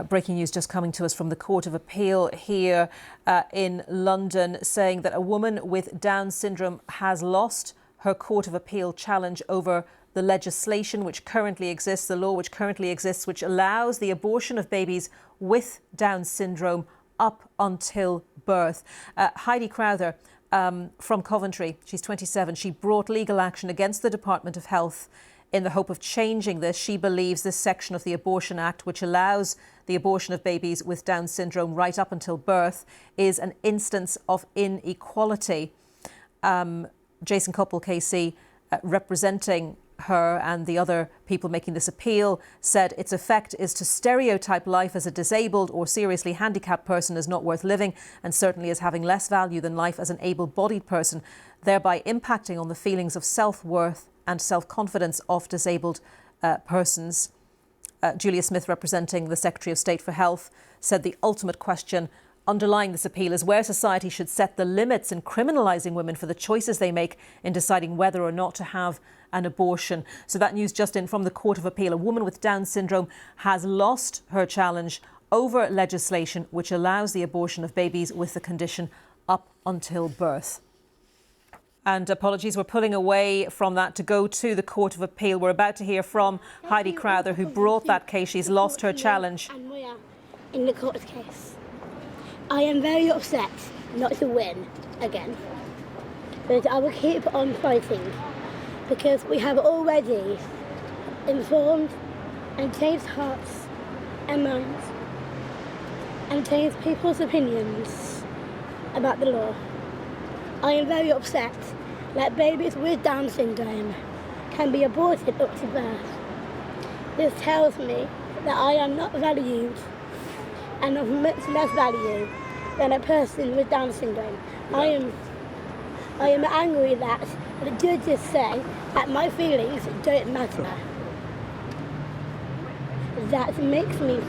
Breaking news just coming to us from the Court of Appeal here in London, saying that a woman with Down syndrome has lost her Court of Appeal challenge over the legislation which currently exists, the law which currently exists, which allows the abortion of babies with Down syndrome up until birth. Heidi Crowther from Coventry, she's 27, she brought legal action against the Department of Health in the hope of changing this. She believes this section of the Abortion Act, which allows the abortion of babies with Down syndrome right up until birth, is an instance of inequality. Jason Couple, KC, representing her and the other people making this appeal, said its effect is to stereotype life as a disabled or seriously handicapped person as not worth living, and certainly as having less value than life as an able-bodied person, thereby impacting on the feelings of self-worth and self-confidence of disabled persons. Julia Smith, representing the Secretary of State for Health, said the ultimate question underlying this appeal is where society should set the limits in criminalising women for the choices they make in deciding whether or not to have an abortion. So that news just in from the Court of Appeal. A woman with Down syndrome has lost her challenge over legislation which allows the abortion of babies with the condition up until birth. And apologies, we're pulling away from that to go to the Court of Appeal. We're about to hear from Heidi Crowther, who brought that case. She's lost her challenge. And we are in the court case. I am very upset not to win again, but I will keep on fighting because we have already informed and changed hearts and minds and changed people's opinions about the law. I am very upset that babies with Down syndrome can be aborted up to birth. This tells me that I am not valued and of much less value than a person with Down syndrome. I am angry that the judges say that my feelings don't matter. That makes me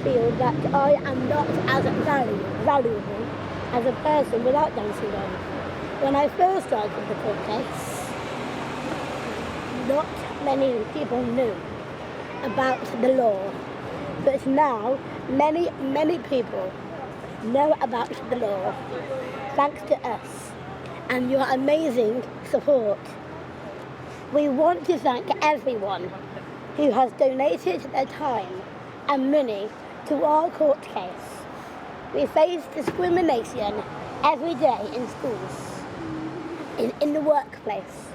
feel that I am not as valuable as a person without Down syndrome. When I first started the court case, not many people knew about the law, but now many people know about the law thanks to us and your amazing support. We want to thank everyone who has donated their time and money to our court case. We face discrimination every day in schools, in the workplace,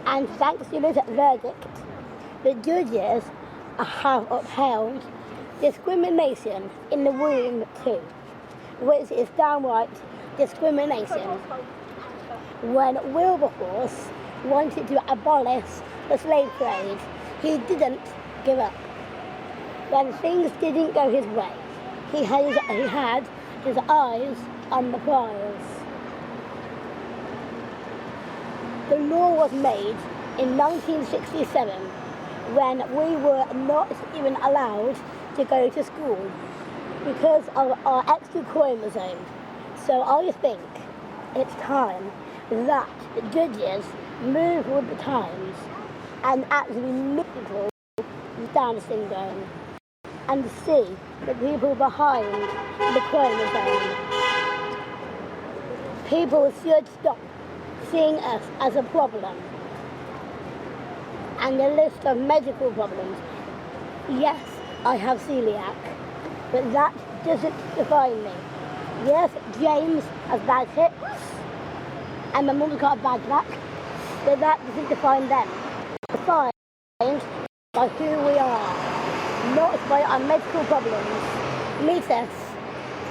and thanks to this verdict, the judges have upheld discrimination in the womb too, which is downright discrimination. When Wilberforce wanted to abolish the slave trade, he didn't give up. When things didn't go his way, he had his eyes on the prize. The law was made in 1967 when we were not even allowed to go to school because of our extra chromosome. So I think it's time that the judges move with the times and actually look at people with Down syndrome and see the people behind the chromosome. People should stop seeing us as a problem and a list of medical problems. Yes, I have celiac, but that doesn't define me. Yes, James has bad hips and my mum's got a bad back, but that doesn't define them. Defined by who we are, not by our medical problems. Meet us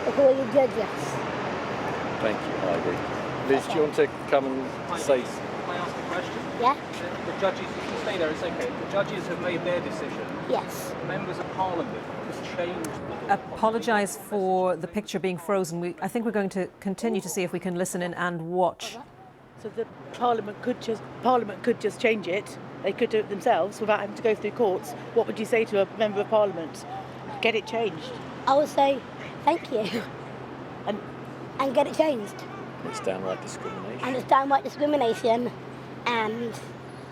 before you judge us. Thank you, Heidi. Liz, do you want to come and say? Can I ask a question? Yeah? The judges, you can stay there, it's okay. The judges have made their decision. Yes. Members of Parliament has changed. Apologise for the picture being frozen. I think we're going to continue to see if we can listen in and watch. So the Parliament could just change it. They could do it themselves without having to go through courts. What would you say to a member of Parliament? Get it changed. I would say thank you and get it changed. It's downright discrimination. And it's downright discrimination, and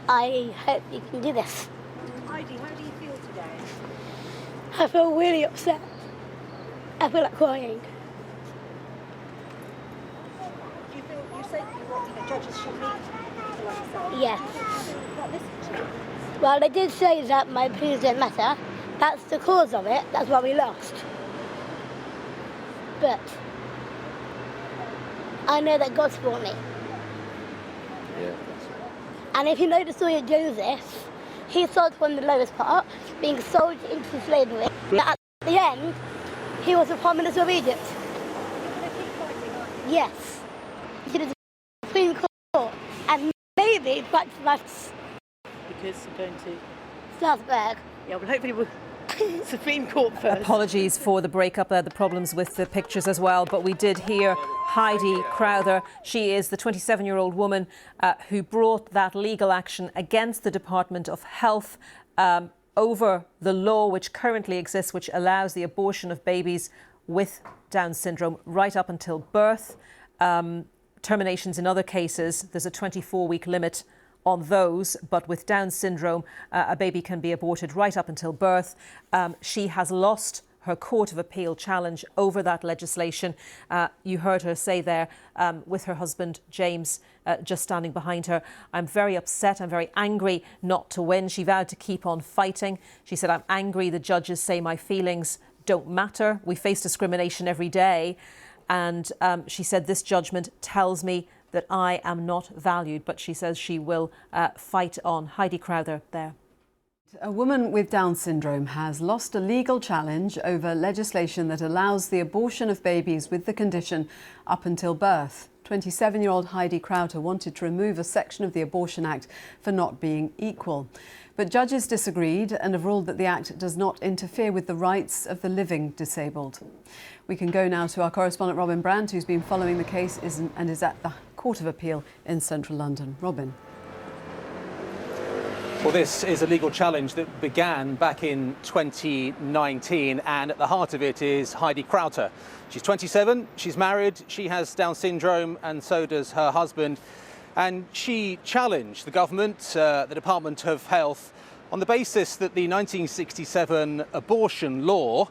I hope you can do this. Heidi, how do you feel today? I feel really upset. I feel like crying. Do you feel, you say judges should meet people like yourself? Yes. Not listen to you. Well, they did say that my opinions don't matter. That's the cause of it. That's why we lost. But I know that God's for me. Yeah. And if you know the story of Joseph, he sold from the lowest part, being sold into slavery. But at the end, he was the Prime Minister of Egypt. You're going to keep fighting, aren't you? Yes. To the Supreme Court. And maybe back to that Because I'm going to. Strasbourg. Yeah, well, hopefully we'll. Supreme Court first. Apologies for the breakup there, the problems with the pictures as well. But we did hear Heidi Crowther. She is the 27-year-old woman who brought that legal action against the Department of Health over the law which currently exists, which allows the abortion of babies with Down syndrome right up until birth. Terminations in other cases, there's a 24-week limit on those, but with Down syndrome, a baby can be aborted right up until birth. She has lost her Court of Appeal challenge over that legislation. You heard her say there, with her husband James just standing behind her, I'm very upset, I'm very angry not to win. She vowed to keep on fighting. She said, I'm angry the judges say my feelings don't matter. We face discrimination every day. And she said, this judgment tells me that I am not valued, but she says she will fight on. Heidi Crowther there. A woman with Down syndrome has lost a legal challenge over legislation that allows the abortion of babies with the condition up until birth. 27-year-old Heidi Crowther wanted to remove a section of the Abortion Act for not being equal. But judges disagreed and have ruled that the Act does not interfere with the rights of the living disabled. We can go now to our correspondent Robin Brandt, who's been following the case and is at the Court of Appeal in central London. Robin. Well, this is a legal challenge that began back in 2019, and at the heart of it is Heidi Crowther. She's 27, she's married, she has Down syndrome, and so does her husband. And she challenged the government, the Department of Health, on the basis that the 1967 abortion law,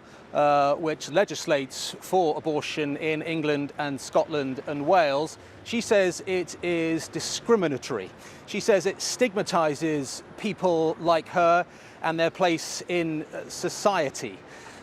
which legislates for abortion in England and Scotland and Wales, she says it is discriminatory. She says it stigmatises people like her and their place in society.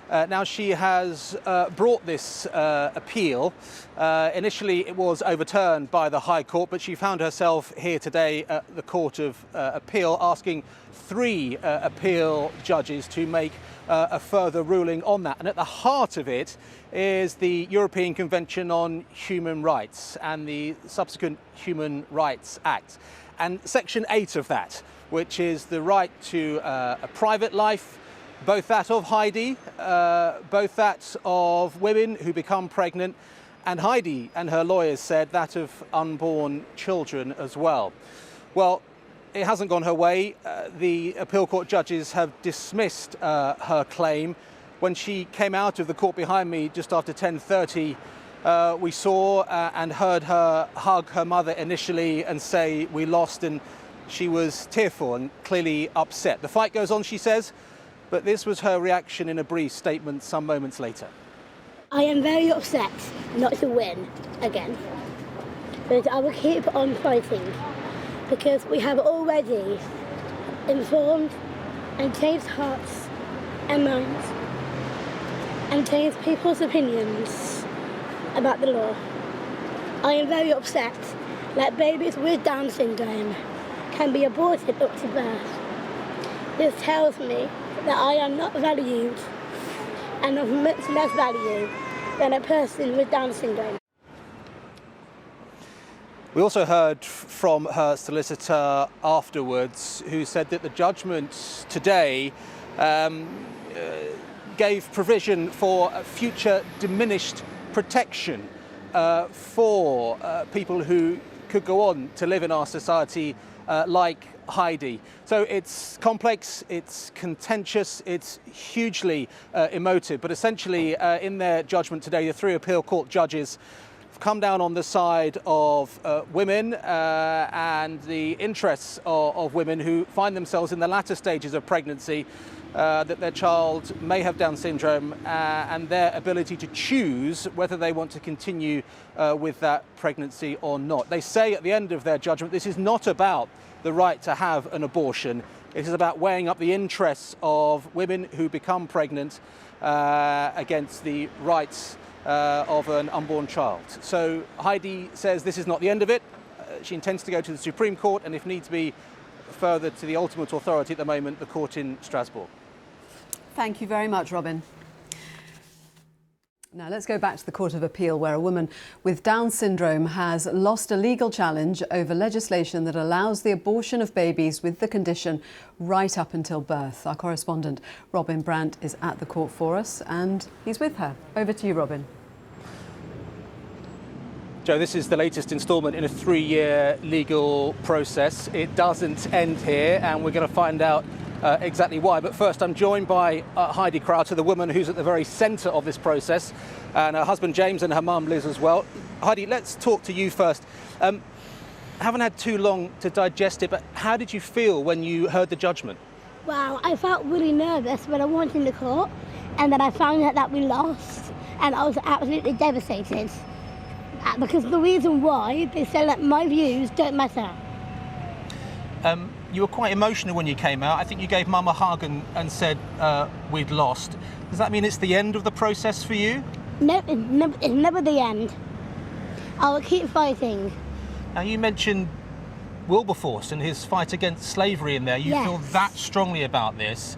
Now, she has brought this appeal. Initially, it was overturned by the High Court, but she found herself here today at the Court of Appeal, asking 3 appeal judges to make a further ruling on that. And at the heart of it is the European Convention on Human Rights and the subsequent Human Rights Act. And Section 8 of that, which is the right to a private life, both that of Heidi, both that of women who become pregnant, and Heidi and her lawyers said that of unborn children as well. Well, it hasn't gone her way. The appeal court judges have dismissed her claim. When she came out of the court behind me just after 10:30, we saw and heard her hug her mother initially and say, we lost, and she was tearful and clearly upset. The fight goes on, she says, but this was her reaction in a brief statement some moments later. I am very upset not to win again, but I will keep on fighting because we have already informed and changed hearts and minds and changed people's opinions about the law. I am very upset that babies with Down syndrome can be aborted up to birth. This tells me that I am not valued and of much less value than a person with Down syndrome. We also heard from her solicitor afterwards, who said that the judgment today gave provision for future diminished protection for people who could go on to live in our society like Heidi. So it's complex, it's contentious, it's hugely emotive, but essentially in their judgment today, the 3 appeal court judges come down on the side of women and the interests of women who find themselves in the latter stages of pregnancy, that their child may have Down syndrome, and their ability to choose whether they want to continue with that pregnancy or not. They say at the end of their judgment, this is not about the right to have an abortion. It is about weighing up the interests of women who become pregnant against the rights of an unborn child. So Heidi says this is not the end of it. She intends to go to the Supreme Court, and if needs be, further to the ultimate authority at the moment, the court in Strasbourg. Thank you very much, Robin. Now let's go back to the Court of Appeal, where a woman with Down syndrome has lost a legal challenge over legislation that allows the abortion of babies with the condition right up until birth. Our correspondent Robin Brandt is at the court for us, and he's with her. Over to you, Robin. Joe, this is the latest instalment in a 3-year legal process. It doesn't end here, and we're going to find out exactly why. But first, I'm joined by Heidi Crowther, the woman who's at the very centre of this process, and her husband James and her mum Liz as well. Heidi, let's talk to you first. Haven't had too long to digest it, but how did you feel when you heard the judgment? Well, I felt really nervous when I went in the court, and then I found out that we lost, and I was absolutely devastated. Because the reason why, they said that my views don't matter. You were quite emotional when you came out. I think you gave Mum a hug and said we'd lost. Does that mean it's the end of the process for you? No, it's never the end. I will keep fighting. Now, you mentioned Wilberforce and his fight against slavery in there. You Yes. feel that strongly about this.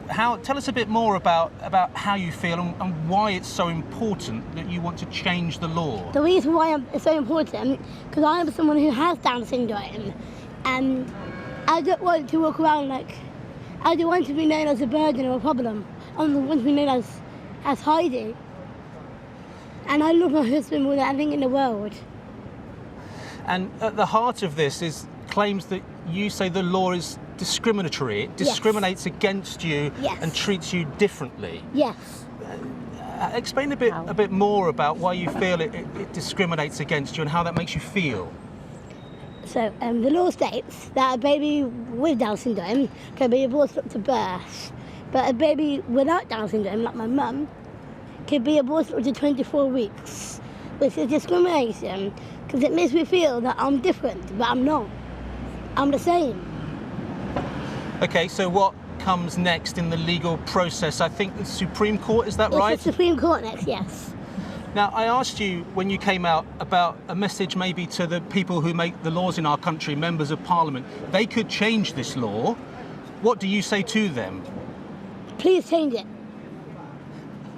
Tell us a bit more about how you feel and why it's so important that you want to change the law. The reason why it's so important, because I am someone who has Down syndrome, and I don't want to walk around like, I don't want to be known as a burden or a problem. I want to be known as Heidi. And I love my husband more than anything in the world. And at the heart of this is claims that you say the law is discriminatory. It discriminates against you and treats you differently. Yes. Explain a bit more about why you feel it discriminates against you and how that makes you feel. So the law states that a baby with Down syndrome can be aborted up to birth, but a baby without Down syndrome, like my mum, can be aborted up to 24 weeks, which is discrimination because it makes me feel that I'm different, but I'm not. I'm the same. Okay, so what comes next in the legal process? I think the Supreme Court, is that right? It's the Supreme Court next, yes. Now, I asked you when you came out about a message maybe to the people who make the laws in our country, members of Parliament. They could change this law. What do you say to them? Please change it.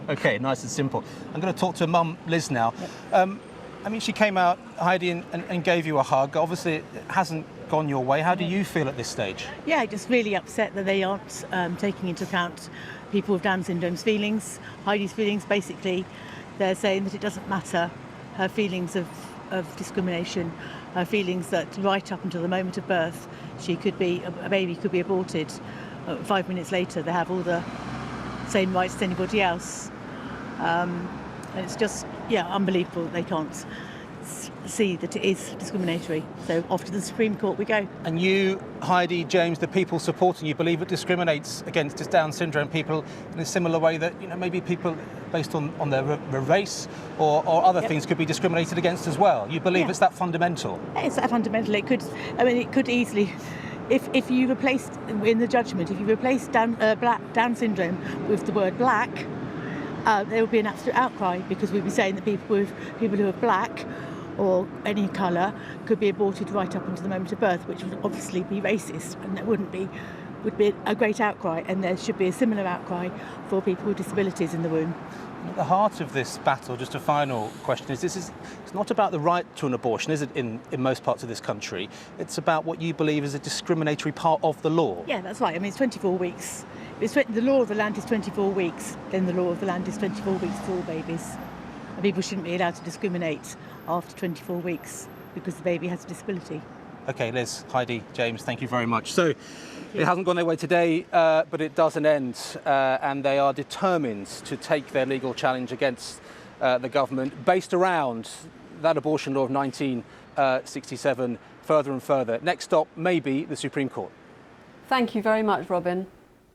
Okay, nice and simple. I'm going to talk to Mum Liz now. I mean, she came out, Heidi, and gave you a hug. Obviously, it hasn't gone your way. How do you feel at this stage? Yeah, just really upset that they aren't taking into account people with Down syndrome's feelings, Heidi's feelings. Basically, they're saying that it doesn't matter her feelings of discrimination, her feelings that right up until the moment of birth, a baby could be aborted. 5 minutes later, they have all the same rights as anybody else. And it's just, unbelievable that they can't see that it is discriminatory. So off to the Supreme Court we go. And you, Heidi, James, the people supporting you believe it discriminates against Down syndrome people in a similar way that maybe people based on their race or other things could be discriminated against as well. You believe it's that fundamental? It's that fundamental. It could easily, if you replaced in the judgment, if you replaced Down syndrome with the word black, there would be an absolute outcry, because we'd be saying that people who are black or any colour could be aborted right up until the moment of birth, which would obviously be racist, and that would be a great outcry, and there should be a similar outcry for people with disabilities in the womb. At the heart of this battle, just a final question, it's not about the right to an abortion, is it, in most parts of this country? It's about what you believe is a discriminatory part of the law. Yeah, that's right. I mean, it's 24 weeks. The law of the land is 24 weeks, then the law of the land is 24 weeks for all babies. And people shouldn't be allowed to discriminate after 24 weeks because the baby has a disability. OK, Liz, Heidi, James, thank you very much. So it hasn't gone their way today, but it doesn't end, and they are determined to take their legal challenge against the government, based around that abortion law of 1967 further and further. Next stop may be the Supreme Court. Thank you very much, Robin.